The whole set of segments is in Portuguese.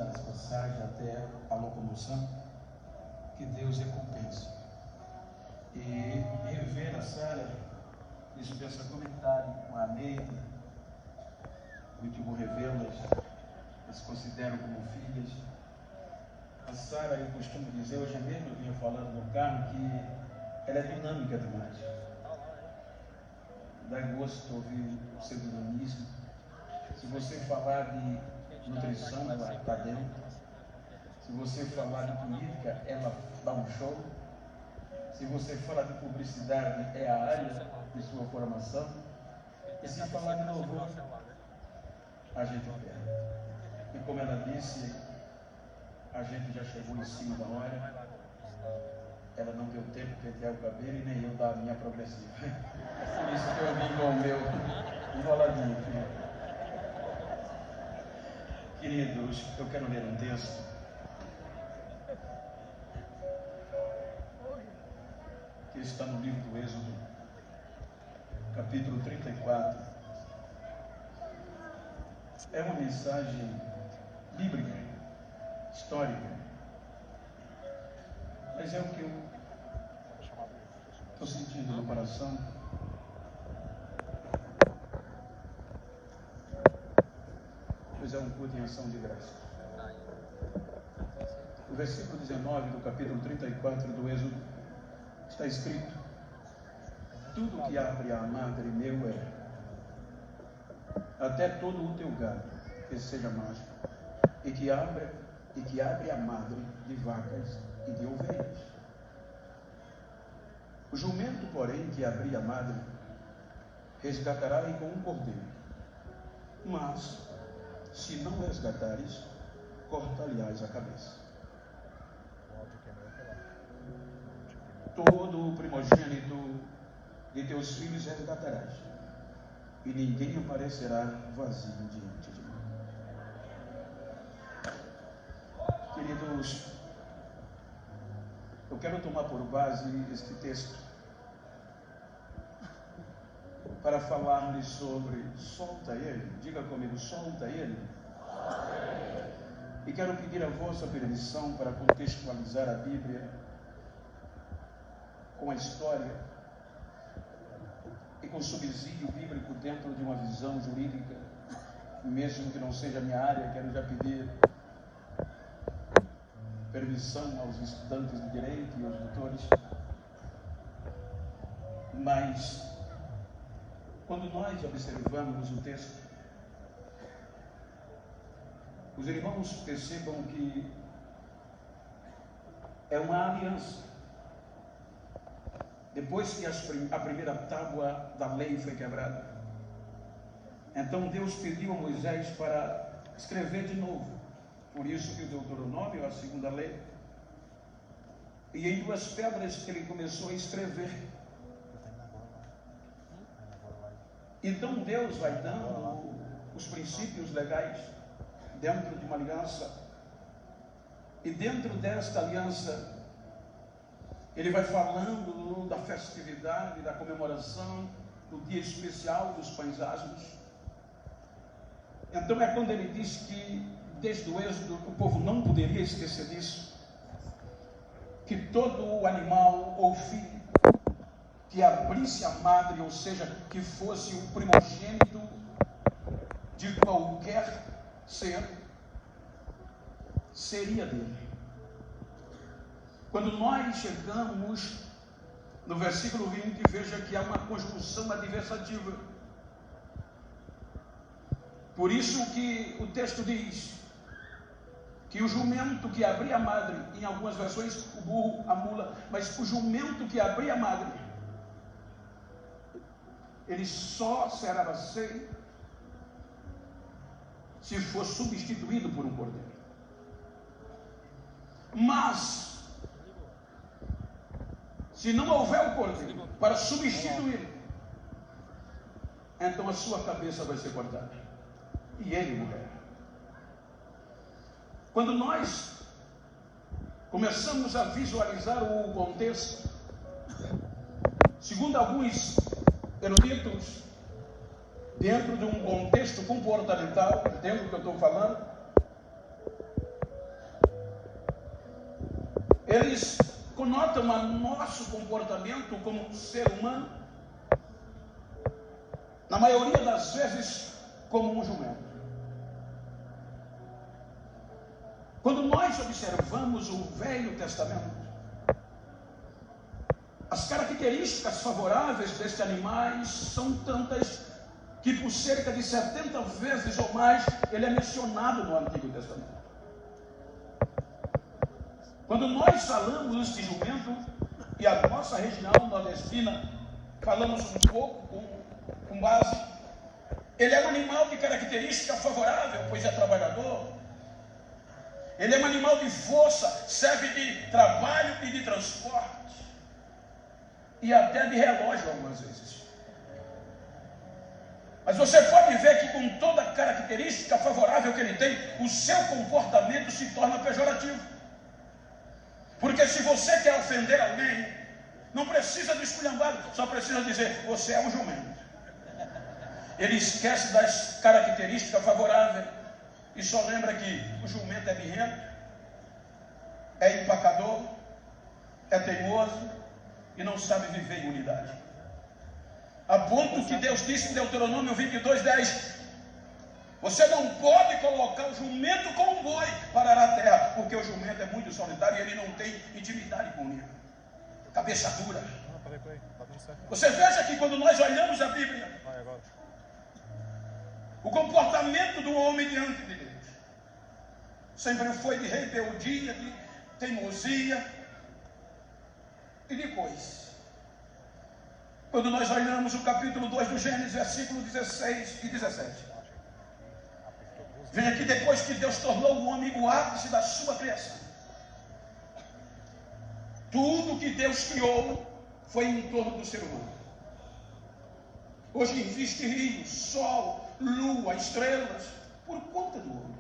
das passagens até a locomoção, que Deus recompensa. E rever a Sara, dispensa comentário com a Neide, muito bom revê-las, eles consideram como filhas. A Sara, eu costumo dizer, hoje mesmo eu vinha falando no carro, que ela é dinâmica demais. Dá gosto ouvir o seu dinamismo. Se você falar de nutrição, ela está dentro. Se você falar de política, ela dá um show. Se você falar de publicidade, é a área de sua formação. E se falar de louvor, a gente perde. E como ela disse, a gente já chegou em cima da hora. Ela não deu tempo de pentear o cabelo e nem eu dar a minha progressiva. Por isso que eu vim com o meu enroladinho, filho. Queridos, eu quero ler um texto que está no livro do Êxodo, capítulo 34. É uma mensagem bíblica, histórica, mas é o que eu estou sentindo no coração. Pois é um culto em ação de graça. O versículo 19 do capítulo 34 do Êxodo está escrito: tudo que abre a madre meu é, até todo o teu gado, que seja macho, e que abre a madre de vacas e de ovelhas. O jumento, porém, que abrir a madre, resgatará com um cordeiro. Mas, se não resgatares, corta-lhes a cabeça. Todo o primogênito de teus filhos resgatarás, e ninguém aparecerá vazio diante de mim. Queridos, eu quero tomar por base este texto para falar-lhes sobre solta ele. Diga comigo, solta ele. E quero pedir a vossa permissão para contextualizar a Bíblia com a história e com subsídio bíblico dentro de uma visão jurídica, mesmo que não seja a minha área. Quero já pedir permissão aos estudantes de direito e aos doutores. Mas quando nós observamos o texto, os irmãos percebam que é uma aliança. Depois que a primeira tábua da lei foi quebrada, então Deus pediu a Moisés para escrever de novo. Por isso que o Deuteronômio, a segunda lei, e em duas pedras que ele começou a escrever. Então Deus vai dando os princípios legais dentro de uma aliança, e dentro desta aliança ele vai falando da festividade, da comemoração, do dia especial dos pães asmos. Então é quando ele diz que desde o Êxodo o povo não poderia esquecer disso, que todo o animal ou filho que abrisse a madre, ou seja, que fosse o primogênito de qualquer ser, seria dele. Quando nós chegamos no versículo 20, veja que há uma conjunção adversativa. Por isso que o texto diz que o jumento que abria a madre, em algumas versões o burro, a mula, mas o jumento que abria a madre, ele só será aceito se for substituído por um cordeiro. Mas se não houver o cordeiro para substituí-lo, então a sua cabeça vai ser cortada e ele morrerá. Quando nós começamos a visualizar o contexto, segundo alguns eruditos, dentro de um contexto comportamental, entendo o que eu estou falando, eles conotam o nosso comportamento como ser humano, na maioria das vezes, como um jumento. Quando nós observamos o Velho Testamento, as características favoráveis destes animais são tantas que por cerca de 70 vezes ou mais ele é mencionado no Antigo Testamento. Quando nós falamos de jumento, e a nossa região nordestina, falamos um pouco com base, ele é um animal de característica favorável, pois é trabalhador. Ele é um animal de força, serve de trabalho e de transporte, e até de relógio algumas vezes. Mas você pode ver que com toda a característica favorável que ele tem, o seu comportamento se torna pejorativo. Porque se você quer ofender alguém, não precisa do esculhambado, só precisa dizer, você é um jumento. Ele esquece das características favoráveis e só lembra que o jumento é birrento, é empacador, é teimoso e não sabe viver em unidade. A ponto que Deus disse em Deuteronômio 22:10, você não pode colocar o jumento com um boi para arar a terra, porque o jumento é muito solitário e ele não tem intimidade comigo. Cabeça dura. Você veja que quando nós olhamos a Bíblia, o comportamento do homem diante de Deus sempre foi de rebeldia, de teimosia e de coisa. Quando nós olhamos o capítulo 2 do Gênesis, versículos 16 e 17. Vem aqui depois que Deus tornou o homem o ápice da sua criação. Tudo que Deus criou foi em torno do ser humano. Hoje existe rios, sol, lua, estrelas, por conta do homem.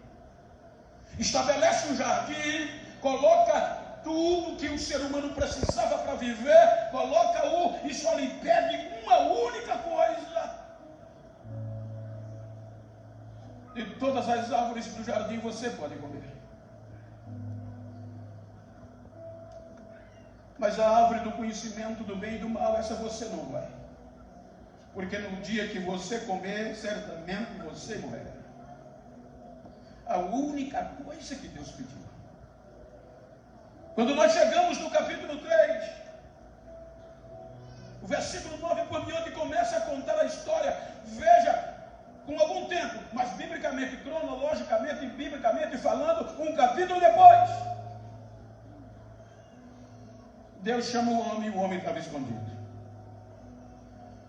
Estabelece um jardim, coloca tudo que o ser humano precisava para viver, coloca-o e só lhe pede uma única coisa. De todas as árvores do jardim você pode comer, mas a árvore do conhecimento do bem e do mal, essa você não vai, porque no dia que você comer, certamente você morrerá. A única coisa que Deus pediu. Quando nós chegamos no capítulo 3, o versículo 9 por diante começa a contar a história. Veja, com algum tempo, mas biblicamente, cronologicamente e biblicamente falando, um capítulo depois, Deus chama o homem e o homem estava escondido.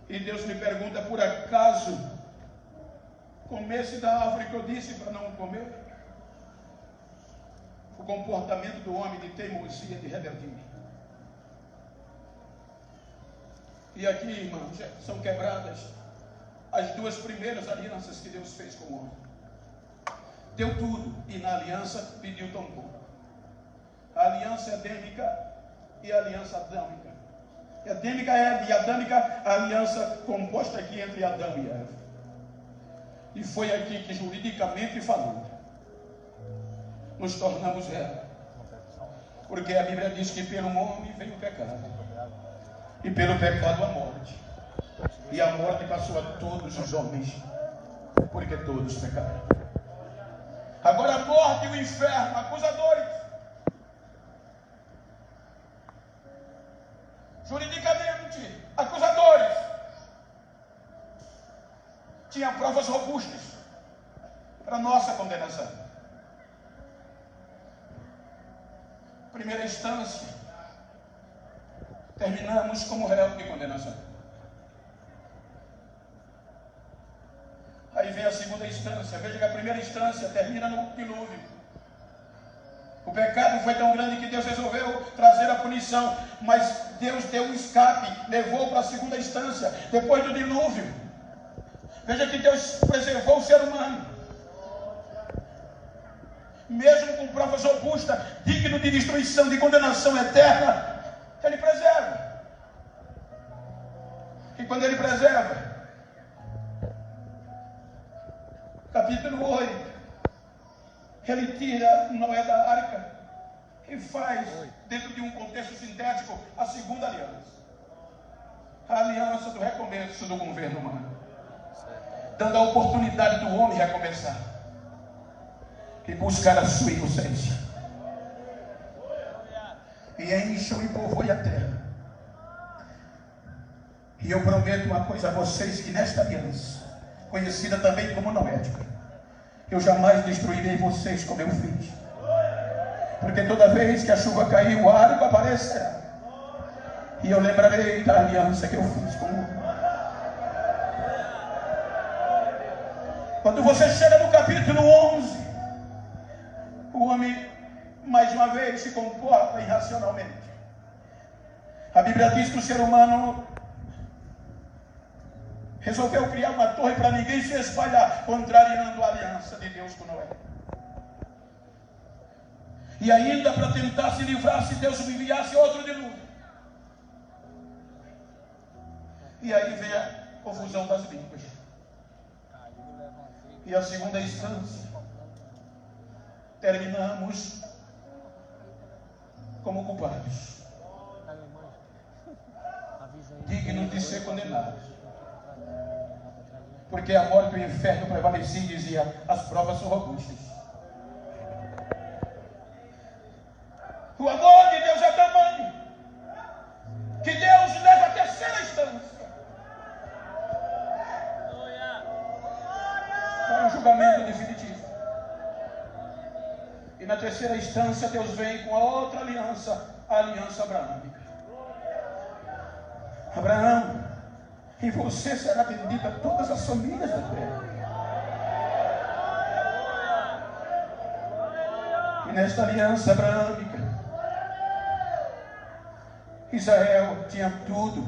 E Deus lhe pergunta, por acaso comesse da árvore que eu disse para não comer? O comportamento do homem de teimosia, de rebeldia. E aqui, irmãos, são quebradas as duas primeiras alianças que Deus fez com o homem. Deu tudo e na aliança pediu tão pouco. A aliança edêmica e a aliança adâmica. Edêmica e adâmica, a aliança composta aqui entre Adão e Eva. E foi aqui que juridicamente falando, nos tornamos ela. Porque a Bíblia diz que pelo homem veio o pecado, e pelo pecado a morte, e a morte passou a todos os homens, porque todos pecaram. Agora a morte e o inferno, acusadores, juridicamente acusadores, tinha provas robustas para nossa condenação. Primeira instância, terminamos como réu de condenação. Aí vem a segunda instância. Veja que a primeira instância termina no dilúvio. O pecado foi tão grande que Deus resolveu trazer a punição, mas Deus deu um escape, levou para a segunda instância, depois do dilúvio. Veja que Deus preservou o ser humano, mesmo com provas robustas, digno de destruição, de condenação eterna, Ele preserva. E quando Ele preserva, capítulo 8, Ele tira Noé da arca, e faz, dentro de um contexto sintético, a segunda aliança. A aliança do recomeço do governo humano, dando a oportunidade do homem recomeçar e buscar a sua inocência. E encham e povoem a terra. E eu prometo uma coisa a vocês, que nesta aliança, conhecida também como noética, eu jamais destruirei vocês como eu fiz. Porque toda vez que a chuva cair, o árbol aparecerá. E eu lembrarei da aliança que eu fiz com o homem. Quando você chega no capítulo 11, o homem, mais uma vez, se comporta irracionalmente. A Bíblia diz que o ser humano resolveu criar uma torre para ninguém se espalhar, contrariando a aliança de Deus com Noé. E ainda para tentar se livrar, se Deus enviasse outro dilúvio. E aí vem a confusão das línguas. E a segunda instância, terminamos como culpados, dignos de ser condenados. Porque a morte e o inferno prevaleciam e dizia: as provas são robustas. O amor de Deus é tamanho que Deus leva à terceira instância, para o julgamento definitivo. E na terceira instância Deus vem com a outra aliança, a aliança abraâmica. Abraão, em você será bendita todas as famílias da terra. E nesta aliança abraâmica, Israel tinha tudo,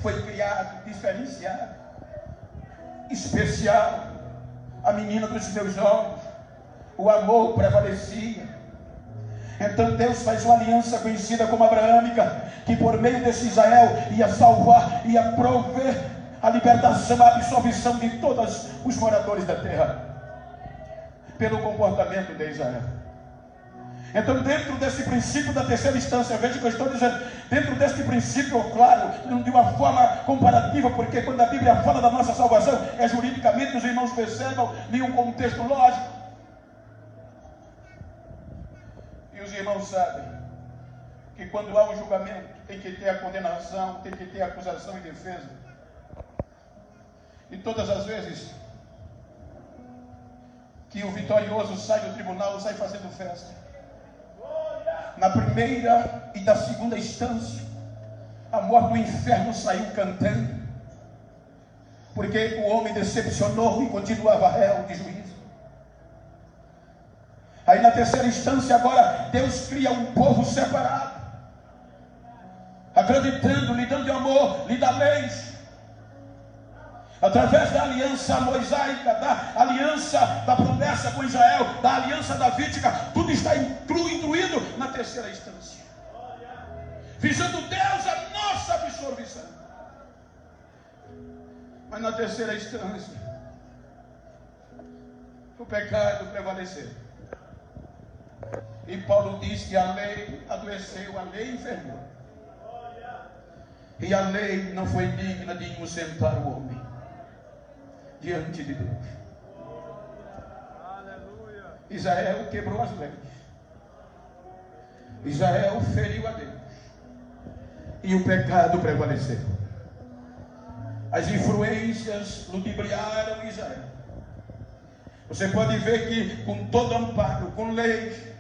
foi criado, diferenciado, especial. A menina dos meus olhos, o amor prevalecia. Então Deus faz uma aliança conhecida como abraâmica, que por meio desse Israel ia salvar, ia prover a libertação, a absolvição de todos os moradores da terra, pelo comportamento de Israel. Então, dentro desse princípio da terceira instância, veja que eu estou dizendo, dentro desse princípio, claro, de uma forma comparativa, porque quando a Bíblia fala da nossa salvação, é juridicamente, os irmãos percebam, em um contexto lógico. E os irmãos sabem que quando há um julgamento, tem que ter a condenação, tem que ter a acusação e defesa. E todas as vezes que o vitorioso sai do tribunal, sai fazendo festa. Na primeira e na segunda instância, a morte do inferno saiu cantando, porque o homem decepcionou e continuava réu de juízo. Aí na terceira instância agora, Deus cria um povo separado, acreditando, lhe dando de amor, lhe dá leis, através da aliança mosaica, da aliança da promessa com Israel, da aliança davídica, tudo está incluído na terceira instância, visando Deus a nossa absorvição. Mas na terceira instância, o pecado prevaleceu. E Paulo diz que a lei adoeceu, a lei enfermou. E a lei não foi digna de inocentar o homem diante de Deus. Aleluia. Israel quebrou as leis. Israel feriu a Deus. E o pecado prevaleceu. As influências ludibriaram Israel. Você pode ver que com todo amparo, com leis,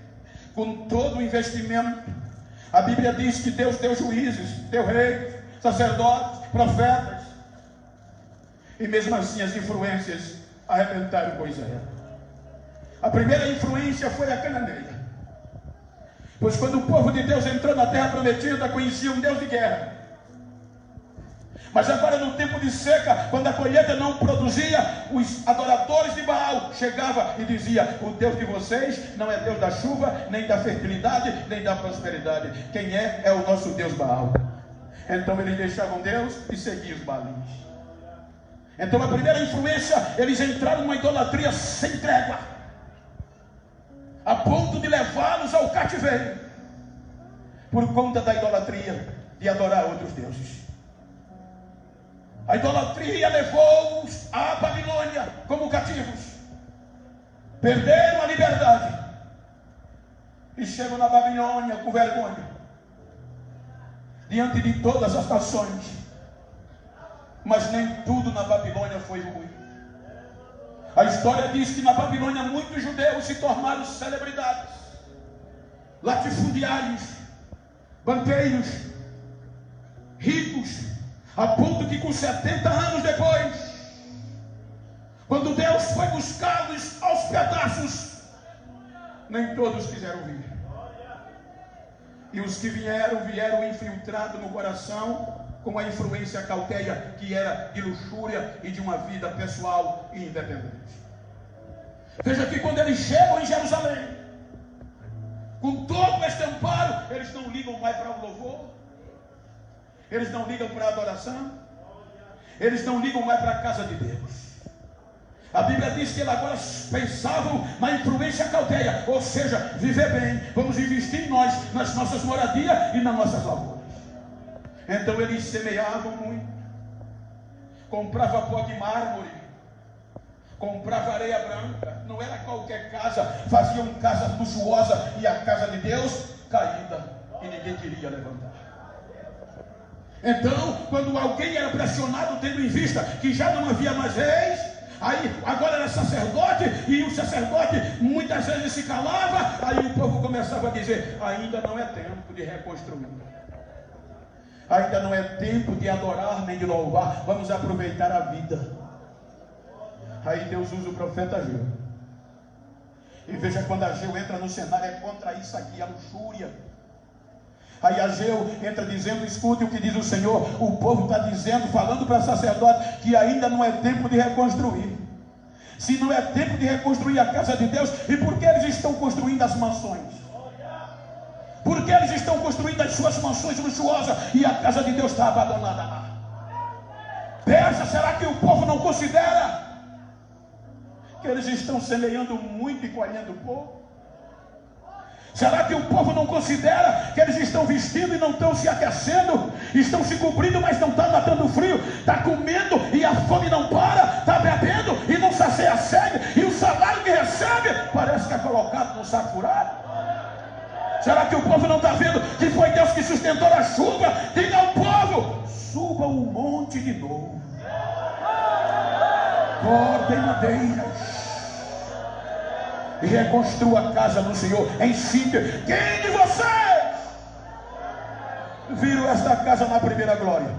com todo investimento, a Bíblia diz que Deus deu juízes, deu reis, sacerdotes, profetas. E mesmo assim as influências arrebentaram com Israel. A primeira influência foi a cananeia. Pois quando o povo de Deus entrou na terra prometida, conhecia um Deus de guerra. Mas agora no tempo de seca, quando a colheita não produzia, os adoradores de Baal chegavam e diziam: o Deus de vocês não é Deus da chuva, nem da fertilidade, nem da prosperidade. Quem é o nosso Deus Baal. Então eles deixavam Deus e seguiam os Baalins. Então a primeira influência, eles entraram numa idolatria sem trégua, a ponto de levá-los ao cativeiro. por conta da idolatria de adorar outros deuses. A idolatria levou-os à Babilônia como cativos. Perderam a liberdade e chegam na Babilônia com vergonha diante de todas as nações. Mas nem tudo na Babilônia foi ruim. A história diz que na Babilônia muitos judeus se tornaram celebridades, latifundiários, banqueiros, ricos, a ponto que com 70 anos depois, quando Deus foi buscá-los aos pedaços, nem todos quiseram vir. E os que vieram infiltrados no coração com a influência caldeia, que era de luxúria e de uma vida pessoal e independente. Veja que quando eles chegam em Jerusalém, com todo este amparo, eles não ligam mais para o louvor, eles não ligam para a adoração, eles não ligam mais para a casa de Deus. A Bíblia diz que eles agora pensavam na influência caldeia, ou seja, viver bem, vamos investir em nós, nas nossas moradias e nas nossas lavouras. Então eles semeavam muito, comprava pó de mármore, comprava areia branca, não era qualquer casa, faziam casa luxuosa e a casa de Deus caída, e ninguém queria levantar. Então, quando alguém era pressionado, tendo em vista que já não havia mais reis, aí agora era sacerdote, e o sacerdote muitas vezes se calava, aí o povo começava a dizer: ainda não é tempo de reconstruir, ainda não é tempo de adorar nem de louvar, vamos aproveitar a vida. Aí Deus usa o profeta Ageu, e veja, quando Ageu entra no cenário, é contra isso aqui, a luxúria. Aí Ageu entra dizendo: escute o que diz o Senhor. O povo está dizendo, falando para sacerdote, que ainda não é tempo de reconstruir. Se não é tempo de reconstruir a casa de Deus, e por que eles estão construindo as mansões? Por que eles estão construindo as suas mansões luxuosas e a casa de Deus está abandonada lá? Pensa, será que o povo não considera que eles estão semeando muito e colhendo pouco? Será que o povo não considera que eles estão vestindo e não estão se aquecendo? Estão se cobrindo, mas não está matando frio. Está comendo e a fome não para. Está bebendo e não sacia a sede. E o salário que recebe parece que é colocado no saco furado. Será que o povo não está vendo que foi Deus que sustentou a chuva? Diga ao povo: suba o monte de novo, cortem madeiras e reconstrua a casa do Senhor em Síria. Quem de vocês viram esta casa na primeira glória?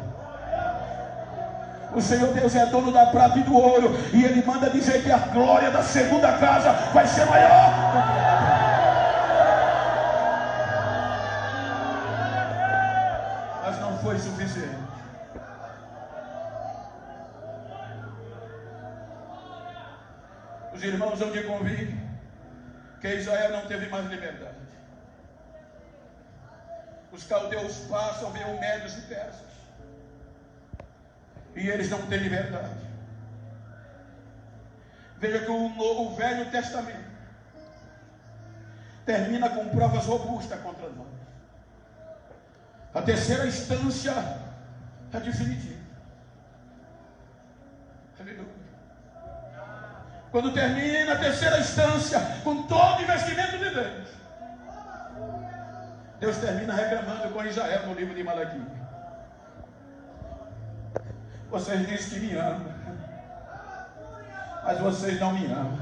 O Senhor Deus é dono da prata e do ouro, e Ele manda dizer que a glória da segunda casa vai ser maior. Mas não foi suficiente. Os irmãos hão de convir que Israel não teve mais liberdade. Os caldeus passam, vêm os médios e persas, e eles não têm liberdade. Veja que o Velho Testamento termina com provas robustas contra nós. A terceira instância é definitiva. Aleluia. Quando termina a terceira instância, com todo o investimento de Deus, Deus termina reclamando com Israel no livro de Malaquias: vocês dizem que me amam, mas vocês não me amam.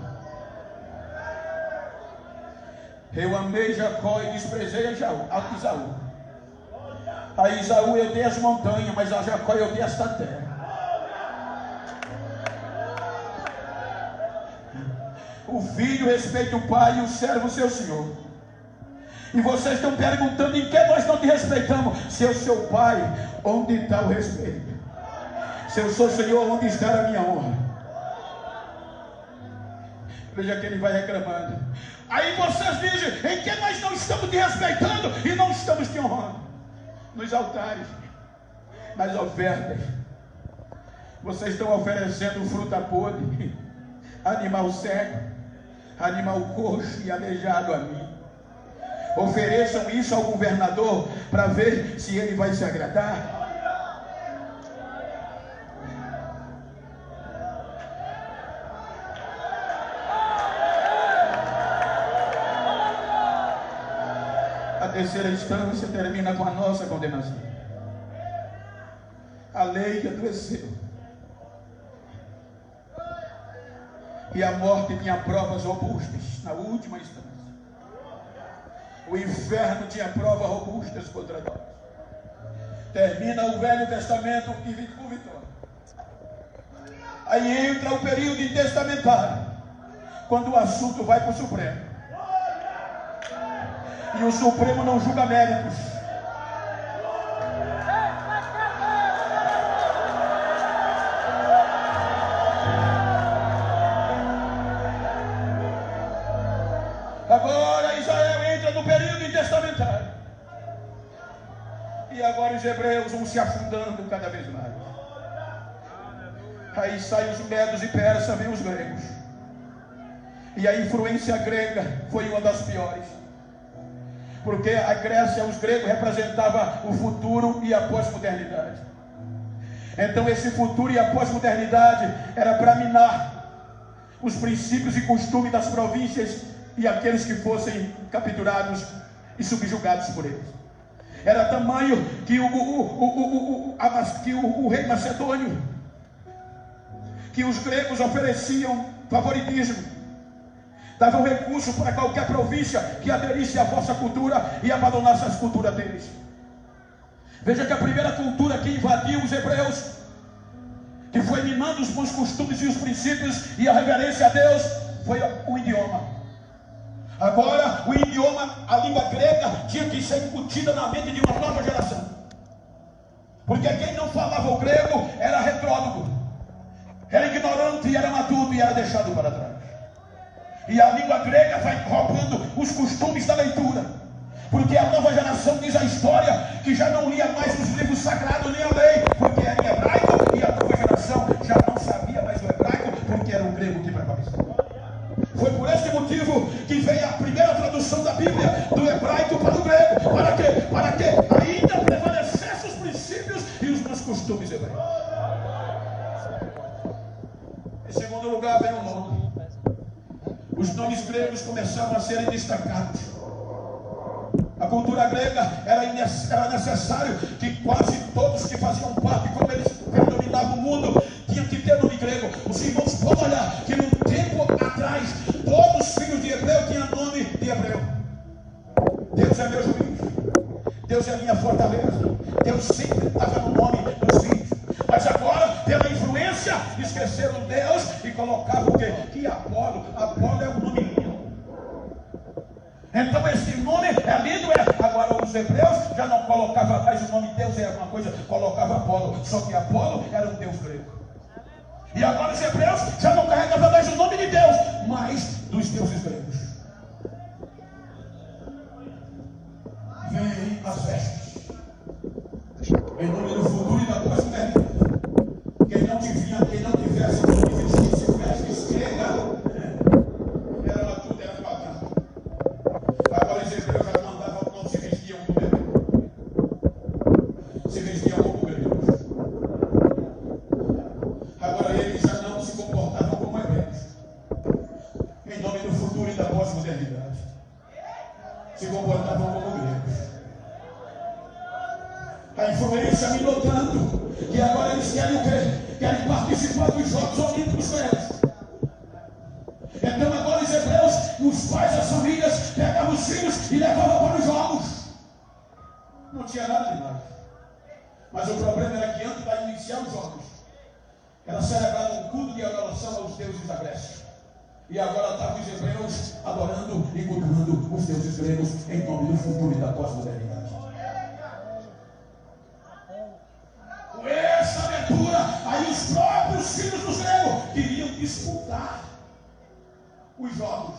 Eu amei Jacó e desprezei a Isaú. A Isaú eu dei as montanhas, mas a Jacó eu dei esta terra. O filho respeita o pai e o servo o seu senhor. E vocês estão perguntando: em que nós não te respeitamos? Se eu sou pai, onde está o respeito? Se eu sou Senhor, onde está a minha honra? Veja que ele vai reclamando. Aí vocês dizem: em que nós não estamos te respeitando e não estamos te honrando? Nos altares, nas ofertas, vocês estão oferecendo fruta podre, animal cego, animal coxo e aleijado a mim. Ofereçam isso ao governador para ver se ele vai se agradar. A terceira instância termina com a nossa condenação. A lei adoeceu. E a morte tinha provas robustas na última instância. O inferno tinha provas robustas contra nós. Termina o Velho Testamento com vitória. Aí entra o período intestamentário, quando o assunto vai para o Supremo. E o Supremo não julga méritos. Agora Israel entra no período intestamentário. E agora os hebreus vão se afundando cada vez mais. Aí saem os medos e persas, vêm os gregos. E a influência grega foi uma das piores. Porque a Grécia, os gregos, representava o futuro e a pós-modernidade. Então esse futuro e a pós-modernidade era para minar os princípios e costumes das províncias e aqueles que fossem capturados e subjugados por eles. Era tamanho que o rei macedônio, que os gregos ofereciam favoritismo, davam recurso para qualquer província que aderisse à vossa cultura e abandonasse as culturas deles. Veja que a primeira cultura que invadiu os hebreus, que foi mimando os bons costumes e os princípios e a reverência a Deus, foi o idioma. Agora, o idioma, a língua grega, tinha que ser incutida na mente de uma nova geração. Porque quem não falava o grego era retrógrado, era ignorante e era matuto e era deixado para trás. E a língua grega vai roubando os costumes da leitura. Porque a nova geração diz a história que já não lia mais os livros sagrados nem a lei, porque era em hebraico, e a nova geração já não sabia mais o hebraico, porque era o grego que prevaleceu. Foi por este motivo que veio a primeira tradução da Bíblia do hebraico para o grego. Para quê? Para que ainda prevalecessem os princípios e os meus costumes hebreus. Em segundo lugar vem o nome. Os nomes gregos começaram a serem destacados. A cultura grega era necessário que quase todos que faziam parte, como eles predominavam o mundo, tinham que ter nome grego. Os irmãos podem olhar que no tempo atrás, todos os filhos de Hebreu tinham nome de hebreu. Deus é meu juiz, Deus é minha fortaleza. Deus sempre estava no nome dos filhos. Mas agora, pela influência, esqueceram Deus e colocavam o quê? Que Apolo. Apolo é um nome lindo. Então esse nome é lindo. Agora os hebreus já não colocavam mais o nome de Deus, era uma coisa, colocava Apolo. Só que Apolo era um deus grego. E agora os hebreus já não carregavam mais o nome de Deus, mas dos deuses gregos. Vem as vestes. Em nome do futuro e da pós-modernidade. Quem não tivesse nome de vestir-se vestes grega, era lá tudo, era quadrado. Agora os hebreus já mandavam, não se vestiam como hebreus. Se vestiam como gregos. Agora eles já não se comportavam como hebreus. Em nome do futuro e da pós-modernidade. Se comportavam como gregos. A influência minou tanto que agora eles querem o quê? Querem participar dos Jogos Olímpicos gregos. Então agora os hebreus, os pais das famílias, pegavam os filhos e levavam para os jogos. Não tinha nada de mais. Mas o problema era que antes de iniciar os jogos, era celebrado um culto de adoração aos deuses da Grécia. E agora estavam os hebreus adorando e cultuando os deuses gregos em nome do futuro e da pós-modernidade. Com essa aventura, aí os próprios filhos dos gregos queriam disputar os jogos.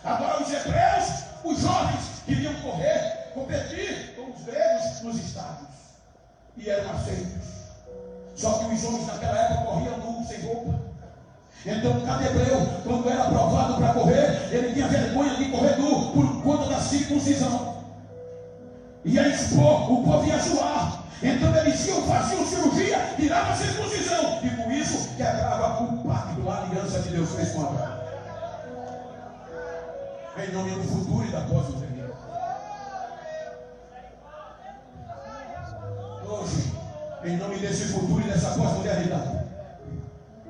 Agora os hebreus, os jovens, queriam competir com os gregos nos estádios. E eram aceitos. Só que os homens naquela época corriam nus, sem roupa. Então cada hebreu, quando era aprovado para correr, ele tinha vergonha de correr nu por conta da circuncisão. Ia expor, o povo ia zoar. Então eles faziam cirurgia, tirava a circuncisão, e com isso quebrava o pacto, a aliança que Deus fez com Abraão. Em nome do futuro e da pós-modernidade. Hoje, em nome desse futuro e dessa pós-modernidade,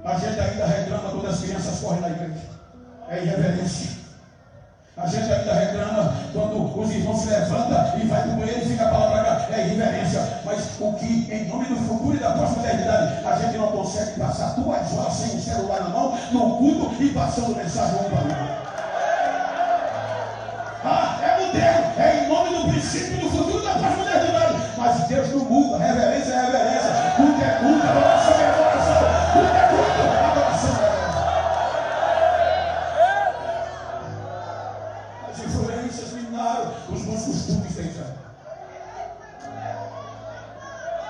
a gente ainda reclama quando as crianças correm na igreja. É irreverência. A gente ainda reclama quando os irmãos se levantam e vai para o banheiro e fica a palavra cá. É irreverência. Mas o que, em nome do futuro e da pós-modernidade, a gente não consegue passar 2 horas sem o celular na mão, no culto e passando mensagem um para o outro. É moderno. É em nome do princípio do futuro e da pós-modernidade. Mas Deus não muda. Reverência é reverência. Culto é culto. Adoração é adoração. Culto é culto. Adoração é adoração. Os bons costumes da Israel.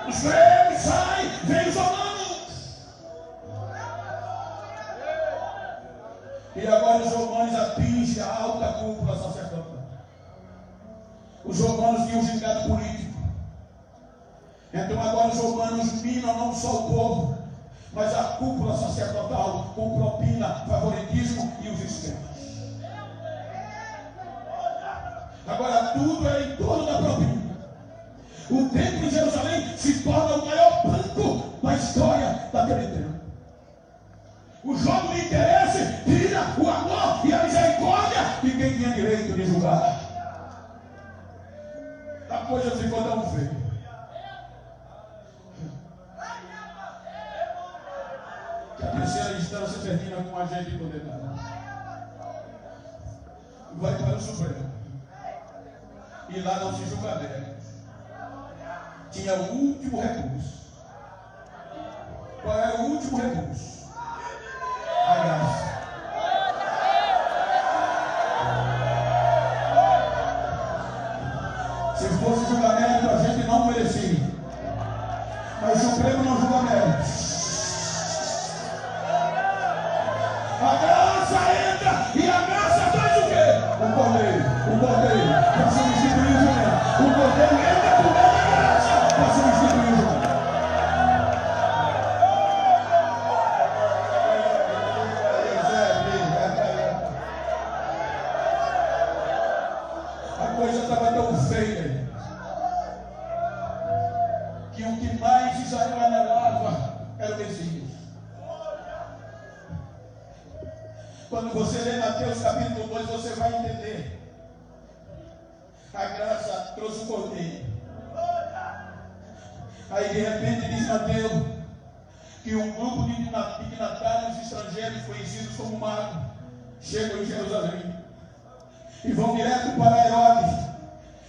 Os gregos saem, vem os romanos. E agora os romanos atingem a alta cúpula sacerdotal. Os romanos tinham gingado político. Então agora os romanos minam não só o povo, mas a cúpula sacerdotal com propina, favoritismo e os esquemas. Agora tudo é em torno da propina. O templo em Jerusalém se torna o maior banco da história daquele tempo. O jogo de interesse tira o amor e a misericórdia de quem tinha direito de julgar. A coisa ficou tão feia. Que a terceira instância termina com um agente condenado. Vai para o Supremo. E lá não se julga dela. Tinha o último recurso. Qual era o último recurso? A graça. Se fosse julgamento, a gente não merecia. Mas o Supremo não julga mérito. A graça entra e a graça faz o quê? O cordeiro para substituir o jumento. O cordeiro entra por meio da graça para substituir o jumento. A coisa estava tão feia que o que mais Israel anelava era o Messias. Quando você lê Mateus capítulo 2, você vai entender. A graça trouxe o cordeiro. Aí de repente diz Mateus que um grupo de dignatários estrangeiros conhecidos como magos chegam em Jerusalém e vão direto para Herodes,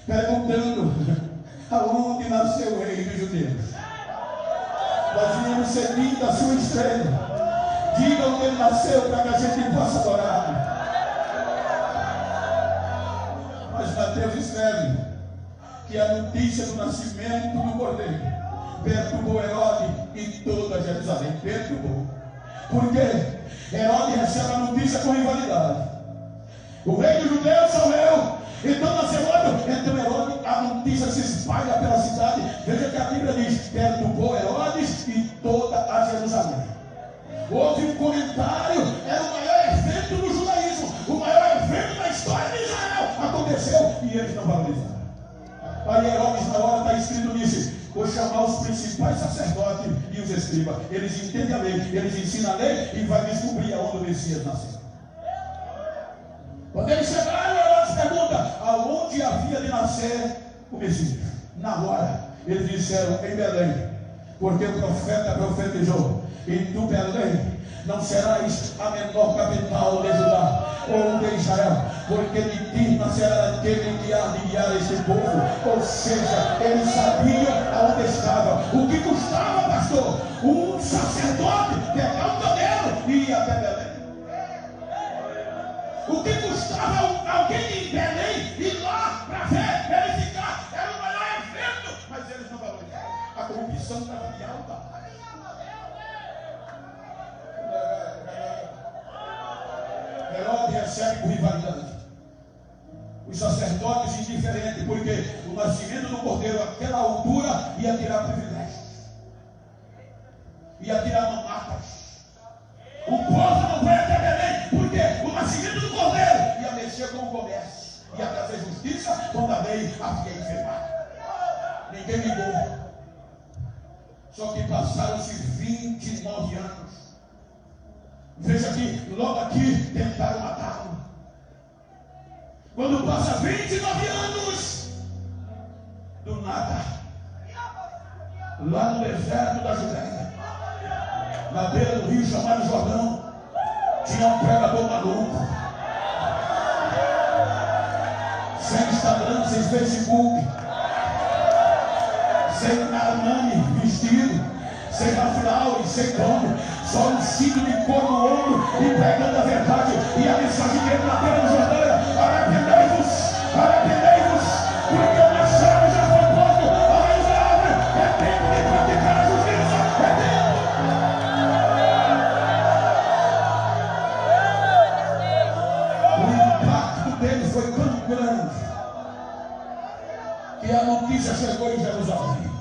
perguntando aonde nasceu o rei dos judeus. Nós viemos seguindo a sua estrela. Diga onde ele nasceu para que a gente possa adorar. Mas Mateus escreve que a notícia do nascimento do cordeiro perturbou Herodes e toda Jerusalém. Perturbou. Por quê? Herodes recebe a notícia com rivalidade. O rei dos judeus sou eu. Então nasceu outro. Então Herodes, a notícia se espalha pela cidade. Veja que a Bíblia diz: perturbou Herodes e toda a Jerusalém. Houve um comentário, era o maior evento do judaísmo, o maior evento da história de Israel. Aconteceu e eles não valorizaram. Aí Herodes, na hora, está escrito nisso: vou chamar os principais sacerdotes e os escribas. Eles entendem a lei, eles ensinam a lei e vai descobrir aonde o Messias nasceu. Quando eles chegaram, Herodes pergunta: aonde havia de nascer o Messias? Na hora, eles disseram: em Belém, porque o profeta profetizou: e tu, Belém, não serás a menor capital de Judá ou de Israel, porque de ti nascerá aquele que há de guiar este povo. Ou seja, eles sabiam aonde estava. O que custava, pastor? Um sacerdote pegar um camelo e ir até Belém. O que custava alguém em Belém ir lá para ver, verificar? Era o maior evento, mas eles não valorizaram. A corrupção estava de alta. indiferente, porque o nascimento do Cordeiro, àquela altura, ia tirar privilégios, ia tirar mamatas. O povo não vai até Belém, porque o nascimento do Cordeiro ia mexer com o comércio, ia trazer justiça quando a lei havia enfermado. Ninguém ligou. Só que passaram-se 29 anos. Veja que logo aqui tentaram matá-lo. Quando passa 29 anos, do nada, lá no deserto da Judéia, na beira do rio chamado Jordão, tinha um pregador maluco, sem Instagram, sem Facebook, sem nome vestido, sem Rafael, sem como, só um cinto de couro no ombro e pregando a verdade. E a mensagem dele na beira do Jordão: arrependei-vos, arrependei-vos, porque o machado já foi posto à raiz da árvore. É tempo de praticar a justiça, é tempo. O impacto dele foi tão grande que a notícia chegou em Jerusalém.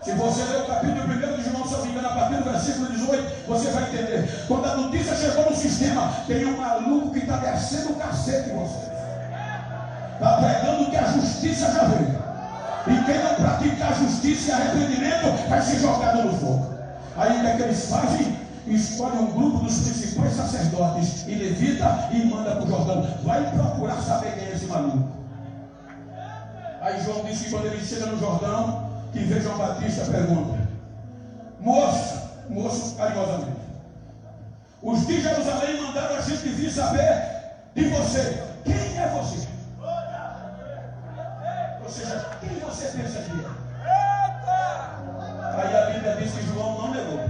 Se você ler o capítulo 1 de João, se eu não me engano, a partir do versículo 18, você vai entender. Quando a notícia chegou no sistema, tem um maluco que está descendo o cacete em vocês. Está pregando que a justiça já veio. E quem não pratica a justiça e arrependimento vai ser jogado no fogo. Aí o que é que eles fazem? Escolhe um grupo dos principais sacerdotes e levita e manda para o Jordão. Vai procurar saber quem é esse maluco. Aí João disse que quando ele chega no Jordão, que vê João Batista, pergunta: moço carinhosamente, os de Jerusalém mandaram a gente vir saber de você. Quem é você? Ou seja, quem você pensa que é? Aí a Bíblia diz que João não negou.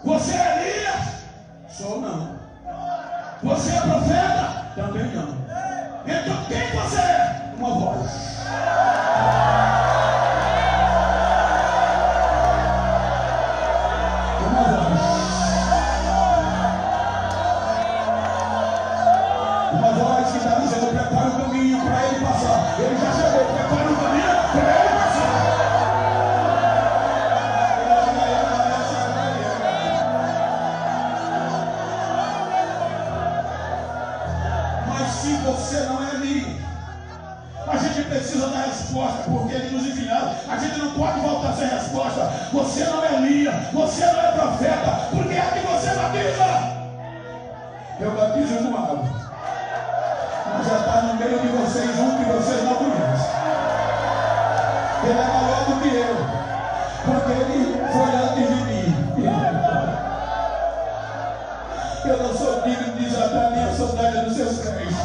Você é Elias? Sou não. Você é profeta? Também não. Então quem você é? Uma voz. Uma voz que está dizendo: prepara o caminho para ele passar. Ele já chegou, prepara o caminho para ele passar. Mas se você não é líder, a gente precisa dar resposta, porque ele nos enviaram. A gente não pode voltar sem resposta. Você não é líder, você não é profeta, porque é que você batiza. Eu batizo com água. Mas já está no meio de vocês um que vocês não conhecem. Ele é maior do que eu, porque ele foi antes de mim. Eu não sou digno de desatar nem a sandália dos seus pés.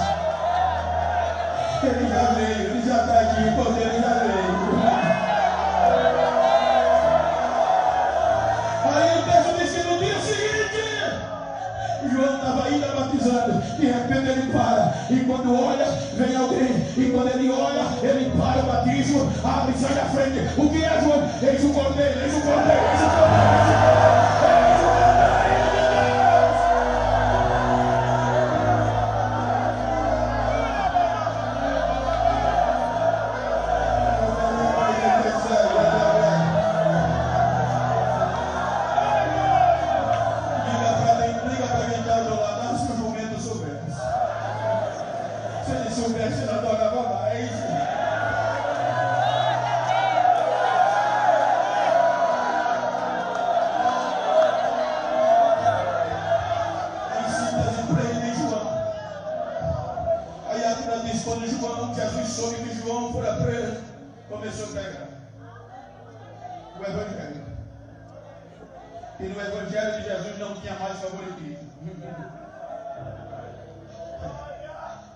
Ele já veio, ele já está aqui, o poder já veio. Aí o texto diz que no dia seguinte, João estava ainda batizando. De repente ele para, e quando olha, vem alguém, e quando ele olha, ele para o batismo, abre e sai da frente. O que é, João? Eis o Cordeiro, eis o Cordeiro, eis o Cordeiro, eis o Cordeiro, eis o Cordeiro de Deus. Liga para quem está do lado, se o jumento soubesse. Se ele soubesse, ele adorava mais. Em síntese, prende João. Aí a Bíblia diz: quando João, Jesus soube que João fora preso, começou a pregar o Evangelho. E no Evangelho de Jesus não tinha mais favoritismo.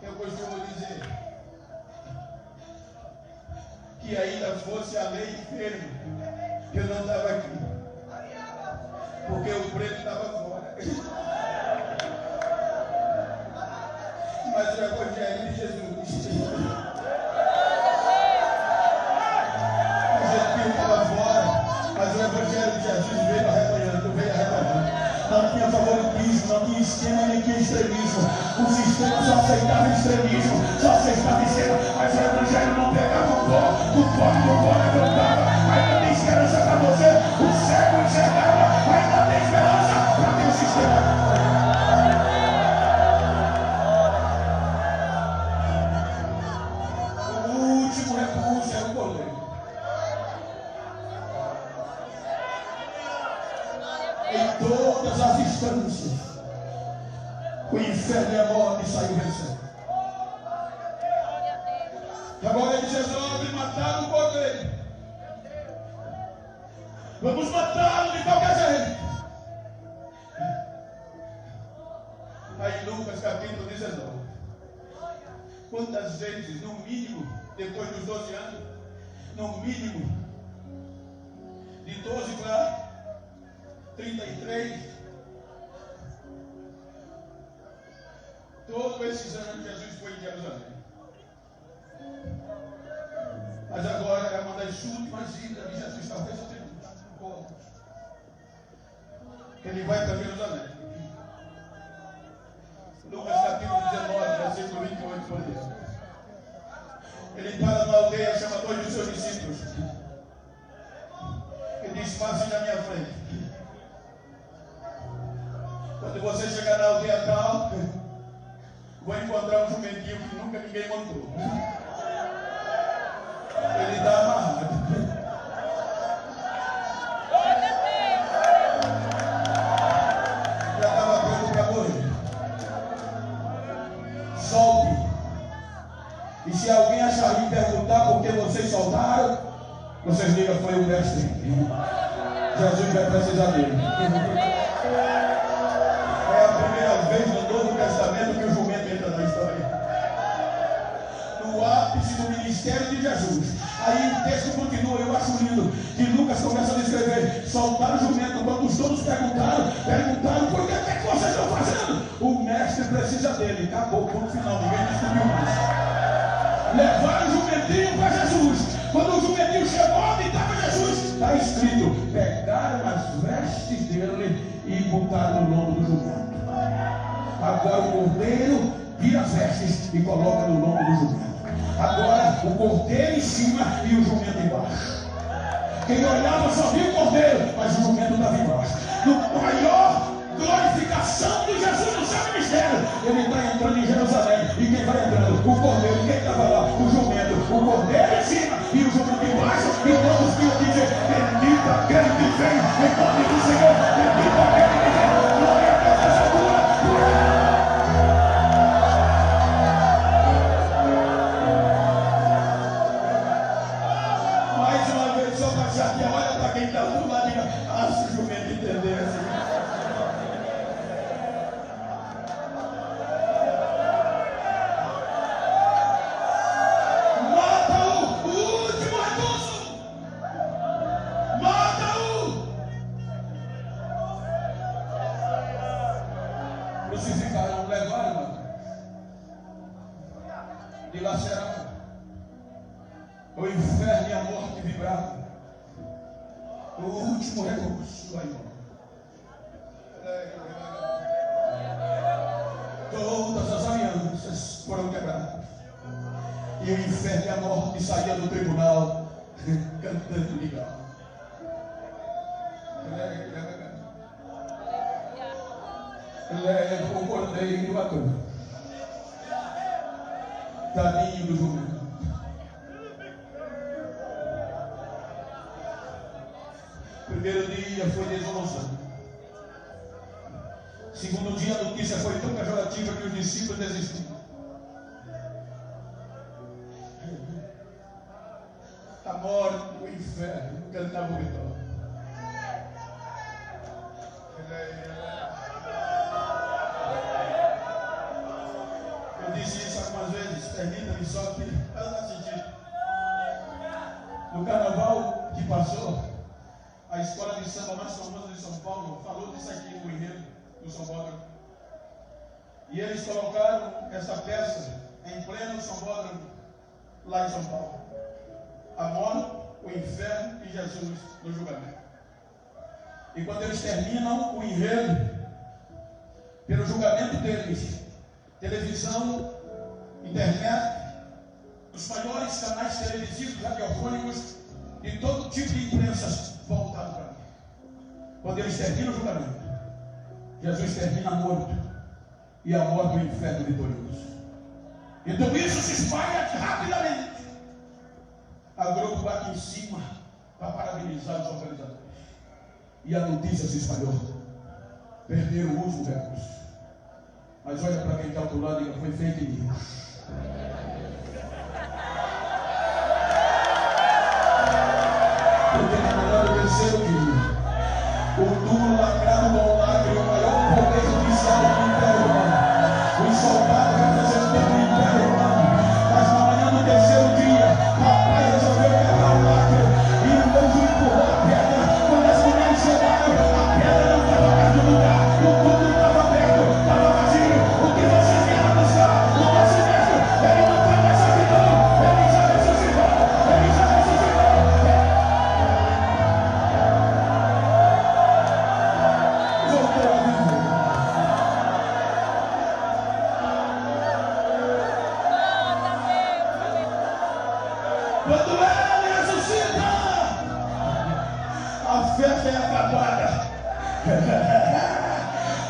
Eu costumo dizer que ainda fosse a lei firme, eu não estava aqui, porque o preto estava fora. Mas o Evangelho de Jesus, o gentil estava fora, mas o Evangelho de Jesus veio arrebanhando, veio arrebanhando. Não tinha favoritismo, não tinha esquema, nem tinha extremismo. O sistema sistema só aceitava extremismo, só aceitava esquerda, mas o evangelho não pegava o pó levantava. Ainda tem esperança para você, o cego enxergava, ainda tem esperança para ter o sistema. O inferno e a morte saiu vencendo. Agora eles resolvem matar o cordeiro. Vamos matá-lo de qualquer jeito. Aí Lucas capítulo 19. Quantas vezes, no mínimo, depois dos 12 anos, no mínimo, de 12 para 33, todos esses anos Jesus foi em Jerusalém. Mas agora é uma das últimas idas de Jesus, talvez eu tenha ele vai para Jerusalém. Lucas capítulo 19, versículo 28 por diante. Ele para numa aldeia, chama dois dos seus discípulos. Ele diz: passem na minha frente. Quando você chegar na aldeia tal, vou encontrar um jumentinho que nunca ninguém montou. Ele está amarrado. Já estava pronto para morrer. Solte. E se alguém achar ruim perguntar por que vocês soltaram, vocês digam: foi o mestre. Jesus vai precisar dele. É a primeira vez no Novo Testamento que o jumento entra na história. No ápice do ministério de Jesus. Aí o texto continua, eu acho lindo, que Lucas começa a descrever: soltaram o jumento. Quando os donos perguntaram por que é que vocês estão fazendo? O mestre precisa dele. Acabou, ponto final, ninguém descobriu mais. Levaram o jumentinho para Jesus. Quando o jumentinho chegou, onde estava Jesus? Está escrito: pegaram as vestes dele e botaram no lombo do jumento. Agora o cordeiro tira as vestes e coloca no lombo do jumento. Agora o cordeiro em cima e o jumento embaixo. Quem olhava só via o cordeiro, mas o jumento estava embaixo. No maior glorificação de Jesus no seu ministério, ele está entrando em Jerusalém. E quem vai entrando? O cordeiro. Quem estava lá? O jumento. O cordeiro em cima e o jumento embaixo. E todos tinham que dizer: bendito aquele que vem em nome do Senhor. Bendito aquele que vem. Glória a Deus nessa altura. Mais uma vez, só para chatear, olha para quem está do lado e diga: se o jumento entendesse. Crucificaram, levaram, dilaceraram. O inferno e a morte vibraram. O último recurso aí. Todas as alianças foram quebradas. E o inferno e a morte saíam do tribunal cantando legal. Leva o cordeiro à cruz. Tadinho do jumento. Primeiro dia foi desolação. Segundo dia a notícia foi tão pejorativa que os discípulos desistiram. A morte, o inferno, cantava o vitória. Eu disse isso algumas vezes, permita-me só que para dar sentido. No carnaval que passou, a escola de samba mais famosa de São Paulo falou disso aqui no enredo do Sambódromo. E eles colocaram essa peça em pleno Sambódromo, lá em São Paulo. A morte, o inferno e Jesus no julgamento. E quando eles terminam o enredo, pelo julgamento deles, televisão, internet, os maiores canais televisivos, radiofônicos, de todo tipo de imprensa voltados para mim. Quando eles terminam o julgamento, Jesus termina morto e a morte do inferno vitorioso. Então isso se espalha rapidamente. A Globo bate em cima para parabenizar os organizadores. E a notícia se espalhou. Perderam o uso do recurso. Mas olha para quem está ao outro lado e diga, foi fake news. Porque na manhã do terceiro dia, o duro lacrado do lacre, o maior poder judicial do Império Romano, os soldados representando o Império Romano, mas na manhã do terceiro dia, papai resolveu quebrar o lacre e o anjo empurrou a pedra. Quando as mulheres chegaram, a pedra não estava perto do lugar, o tubo não estava perto, estava vazio. O que você vieram buscar? O nosso mesmo, ele não está mais aqui não, ele já ressuscitou, ele já ressuscitou. Voltou a viver. Quando ele ressuscita, a festa é acabada.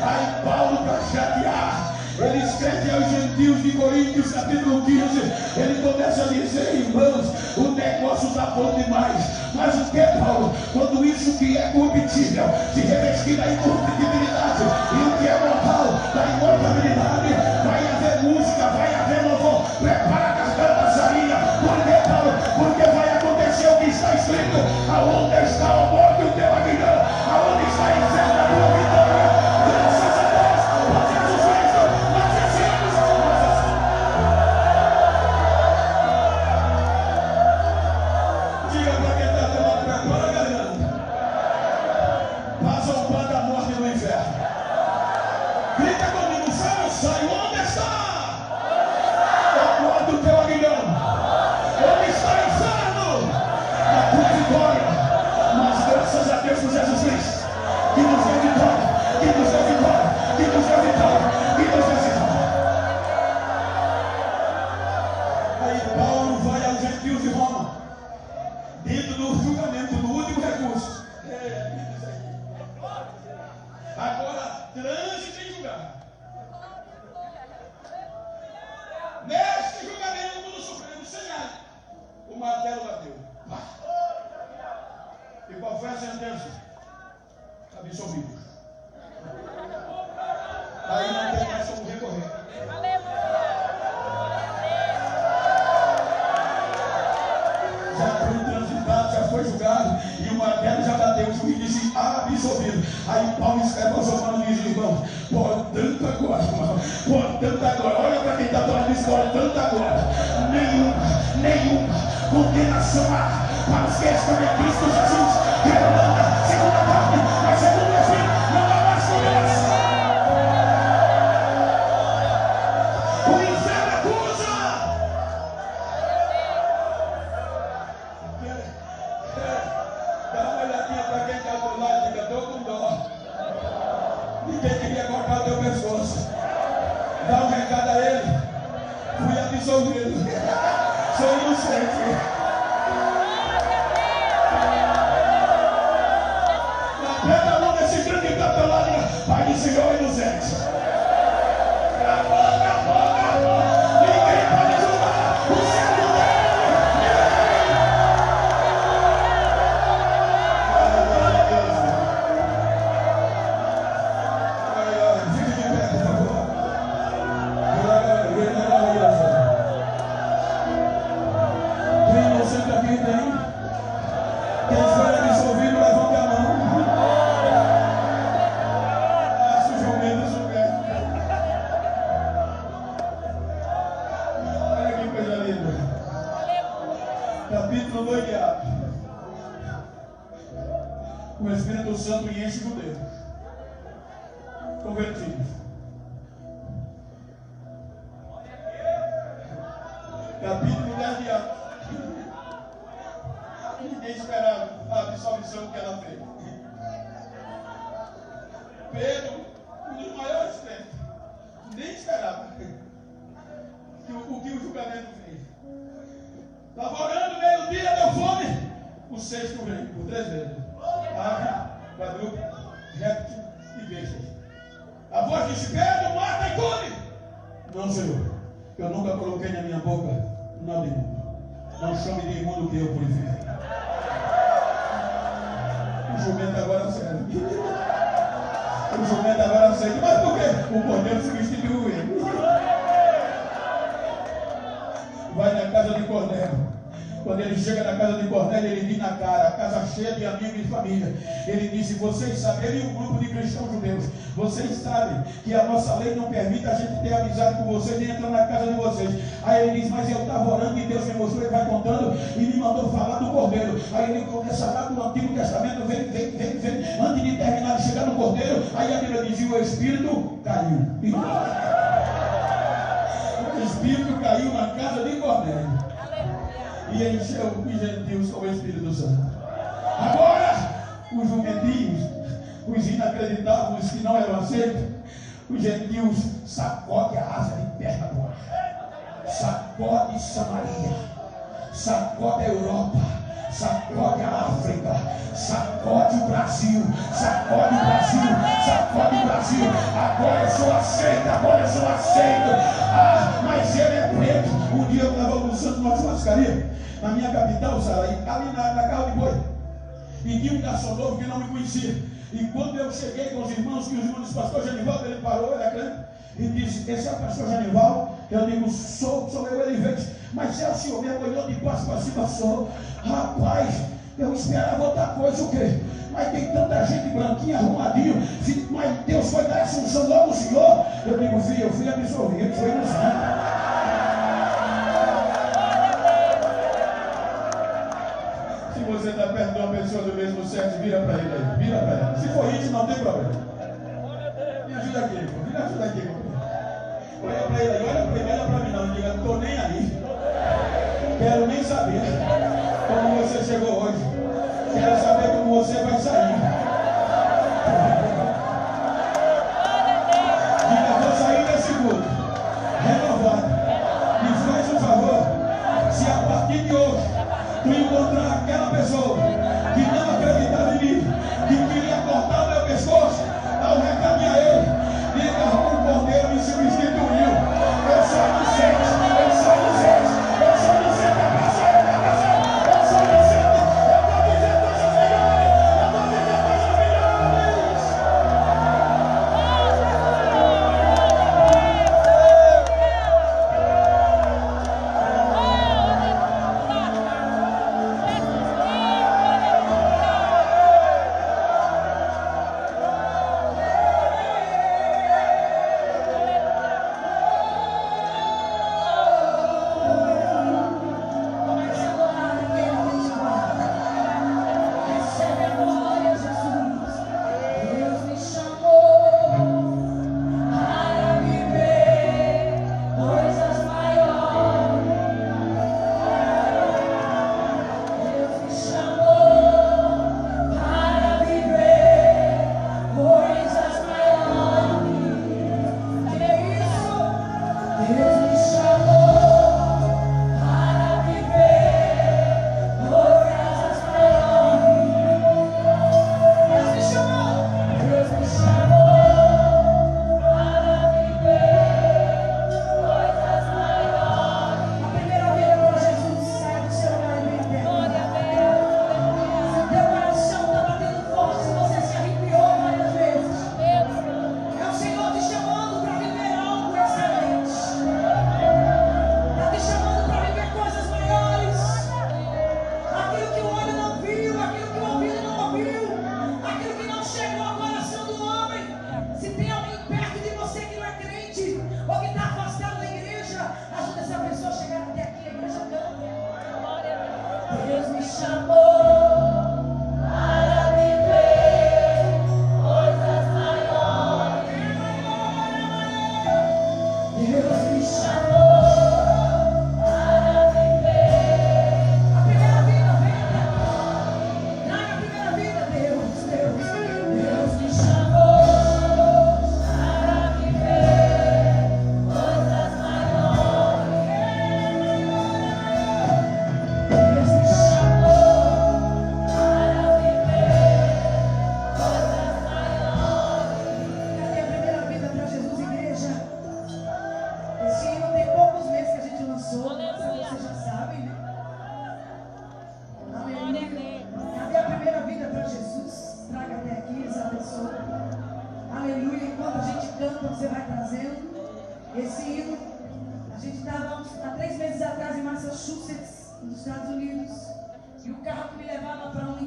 Aí Paulo, para chatear, ele escreve aos gentios de Coríntios, capítulo 15. Ele começa a dizer, irmãos, o negócio está bom demais. Mas o que, Paulo? Quando isso que é corruptível se revestir da incorruptibilidade, e o que é mortal da imortalidade, vai haver música, vai haver louvor. Prepara a garganta, Sarinha. Por que, Paulo? Porque vai acontecer o que está escrito. Aonde está a morte, o teu aguilhão? Aonde está a inferno, a tua vitória? Graças a Deus, por Jesus Cristo, nós vencemos. Diga para quem está do lado, prepara a garganta. Passa o pano da morte no inferno. Grita comigo, sai, onde está? A morte do teu aguilhão. Onde está o inferno? A tua vitória. Mas graças a Deus por Jesus Cristo, que nos deu vitória, que nos deu vitória, que nos deu vitória, que nos deu vitória. Aí Paulo vai aos gentios de Roma, dentro do julgamento, do último recurso. Agora, trânsito em julgar. Neste julgamento do Supremo Senado, o martelo bateu. E qual foi a sentença? Absolvido. Aí não tem mais como recorrer. Já foi transitado, já foi julgado, e o martelo já bateu. O juiz disse absolvido. Aí Paulo escreve aos Romanos e diz, irmão, portanto agora, irmão, portanto agora, olha para quem está falando isso, portanto agora, nenhuma condenação há para os que estão em Cristo Jesus, que não anda segundo a carne, mas segundo o Espírito. Não há mais condenação. O inferno acusa. Dá uma olhadinha para quem está do lado e diga, estou com dó. Ninguém queria cortar o teu pescoço. Dá um recado a ele. Fui absolvido. Sou inocente. Pega a mão desse grande que está pelo lado e diga, Pai do Senhor inocente. Acabou. Ninguém pode julgar o servo dele. Fique de pé, por favor. Tem inocente aqui, tem? Quem foi absolvido, levante a mão. Olha que coisa linda. Capítulo 2 de Atos. O Espírito Santo enche o judeu. Convertidos. Capítulo 10 de Atos. Ninguém esperava a absolvição que ela fez. Pedro, um dos maiores crentes, nem esperava. julgamento fez. Estava orando, meio-dia, deu fome. O sexto vem, por 3 vezes. Ave, quadrúpede, réptil e bestas. A voz disse: Pedro, mata e come. Não, Senhor, eu nunca coloquei na minha boca nada imundo. Não chame de imundo que eu purifiquei. O jumento agora serve. O jumento agora serve. Mas por quê? O cordeiro substituiu ele. Vai na casa de Cornélio. Quando ele chega na casa de Cornélio, ele diz na cara, a casa cheia de amigos e família. Ele disse: vocês sabem, ele e um grupo de cristãos judeus, vocês sabem que a nossa lei não permite a gente ter amizade com vocês nem entrar na casa de vocês. Aí ele diz: mas eu estava orando e Deus me mostrou, ele vai contando e me mandou falar do Cordeiro. Aí ele começa a falar do Antigo Testamento, vem. Antes de terminar de chegar no Cordeiro, aí a Bíblia diz: o Espírito caiu. O Espírito caiu na casa de Cornélio e encheu os gentios com o Espírito Santo. Agora, os jumentinhos, os inacreditáveis que não eram aceitos, os gentios sacode a asa de terra do ar, sacode Samaria, sacode a Europa, sacode a África, sacode o Brasil, sacode o Brasil, sacode o Brasil. Agora eu sou aceito, agora eu sou aceito. Ah, mas ele é preto. Um dia eu estava almoçando numa churrascaria na minha capital, Sara, ali na Carro de Boi, e tinha um garçom novo que não me conhecia. E quando eu cheguei com os irmãos, que os irmãos disse: pastor Genivaldo, ele parou, ele é crente, e disse: esse é o pastor Genivaldo? Eu digo: sou eu. Ele veio, mas se é o senhor mesmo, olhou de baixo para cima, sou. Rapaz, eu esperava outra coisa, o quê? Mas tem tanta gente branquinha, arrumadinho, mas Deus foi dar assunção logo o senhor. Eu digo: filho, eu fui absolvido, foi no sangue. Se você está perto de uma pessoa do mesmo sexo, vira para ele aí, vira para ela. Se for isso, não tem problema. Me ajuda aqui, me ajuda aqui. Olha para ele aí, olha para mim, não diga: não estou nem aí. Quero nem saber como você chegou hoje. Quero saber como você vai sair. Diga: vou sair desse mundo renovado. Me faz um favor. Se a partir de hoje tu encontrar aquela pessoa que não acreditava em mim, que queria cortar o meu pescoço, dá um recado a ele. Diga: o Cordeiro me substituiu. Eu sou inocente, eu sou inocente, eu sou inocente, eu sou inocente, eu sou inocente. Eu vou dizer coisas melhores, eu vou dizer coisas melhores.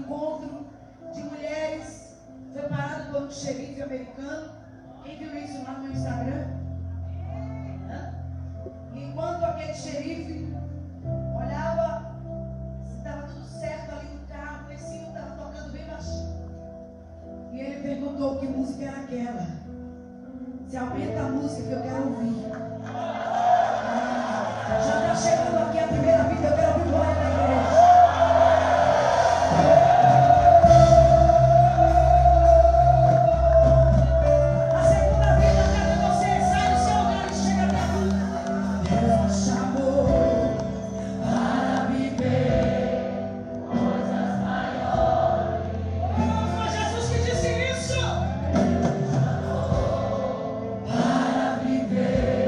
encontro de mulheres, foi parado por um xerife americano. Quem viu isso lá no Instagram? E enquanto aquele xerife olhava se estava tudo certo ali no carro, o sino estava tocando bem baixinho. E ele perguntou que música era aquela. Se aumenta a música que eu quero ouvir. Já está chegando aqui a primeira vida, eu quero ouvir glória da igreja. A segunda vida, cadê você? Sai do seu lugar e chega até aqui. Deus nos chamou para viver coisas maiores. Oh, foi Jesus que disse isso. Para viver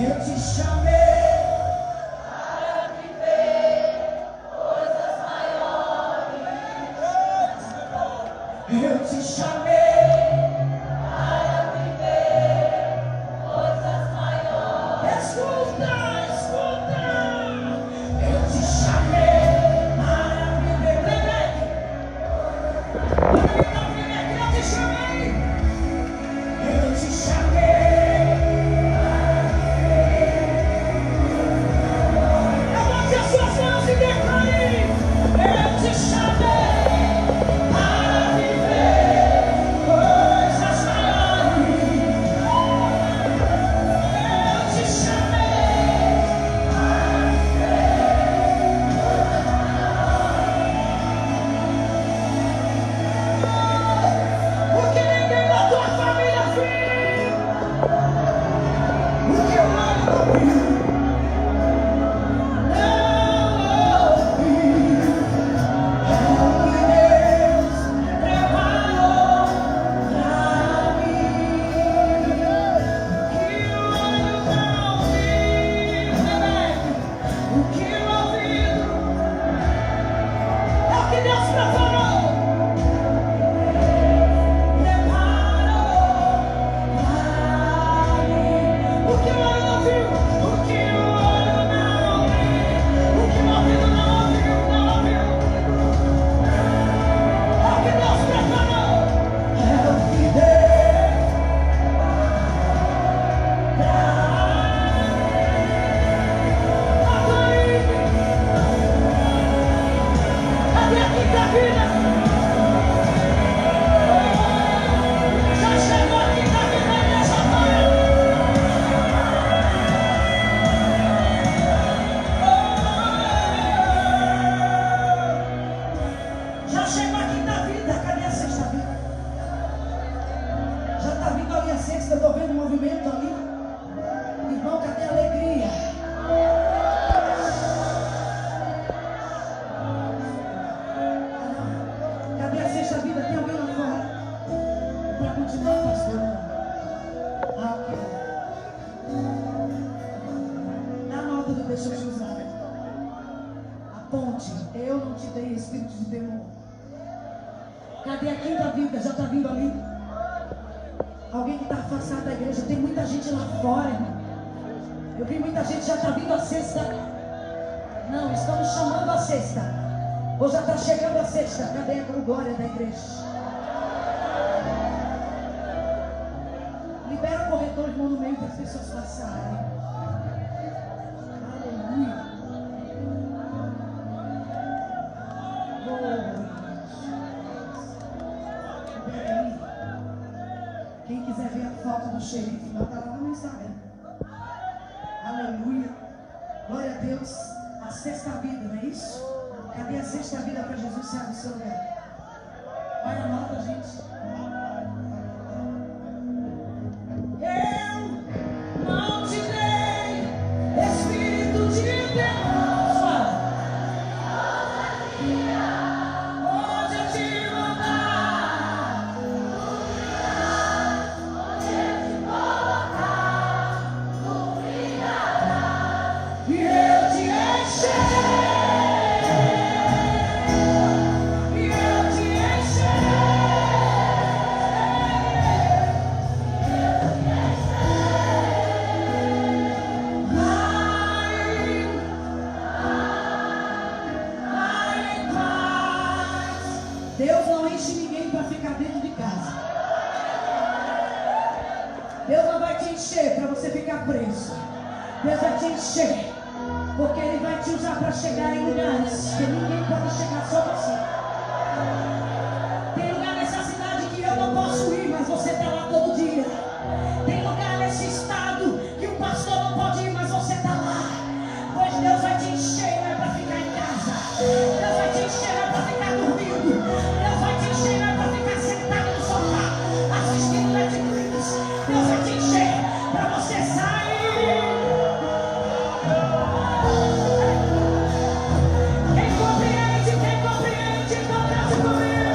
Eu te chamei. Eu te chamei para viver coisas maiores. Escuta, escuta. Eu te chamei para viver. Eu te chamei. Eu te chamei. Levante as suas mãos e declare. Eu te chamei. Eu não te dei espírito de temor. Cadê a quinta vida? Já está vindo ali? Alguém que está afastado da igreja. Tem muita gente lá fora, irmão. Eu vi muita gente já está vindo a sexta. Não, estamos chamando a sexta. Ou já está chegando a sexta. Cadê a glória da igreja? Libera o corredor, irmão, no meio para as pessoas passarem. Aleluia. Quem quiser ver a foto do xerife, lá está lá no Instagram. Aleluia. Glória a Deus. A sexta vida, não é isso? Cadê a sexta vida para Jesus sair do seu lugar? Vai a nota, gente. Eu não te dei espírito de temor. Deus não enche ninguém para ficar dentro de casa. Deus não vai te encher para você ficar preso. Deus vai te encher porque Ele vai te usar para chegar em lugares que ninguém pode chegar, só você. Tem lugar nessa cidade que eu não posso ir, mas você está lá todo dia. Tem lugar nesse estado que o pastor não pode ir, mas você está lá. Pois Deus vai te encher, não é para ficar em casa. Deus vai te encher, não é para ficar dormindo. Deus vai te encher, não é para ficar sentado no sofá assistindo Netflix. Deus vai te encher para você sair. Quem compreende, compreende comigo.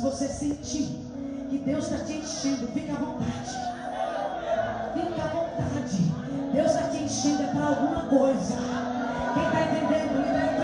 Você sentir que Deus está te enchendo, fica à vontade. Fica à vontade. Deus está te enchendo é para alguma coisa. Quem está entendendo, libera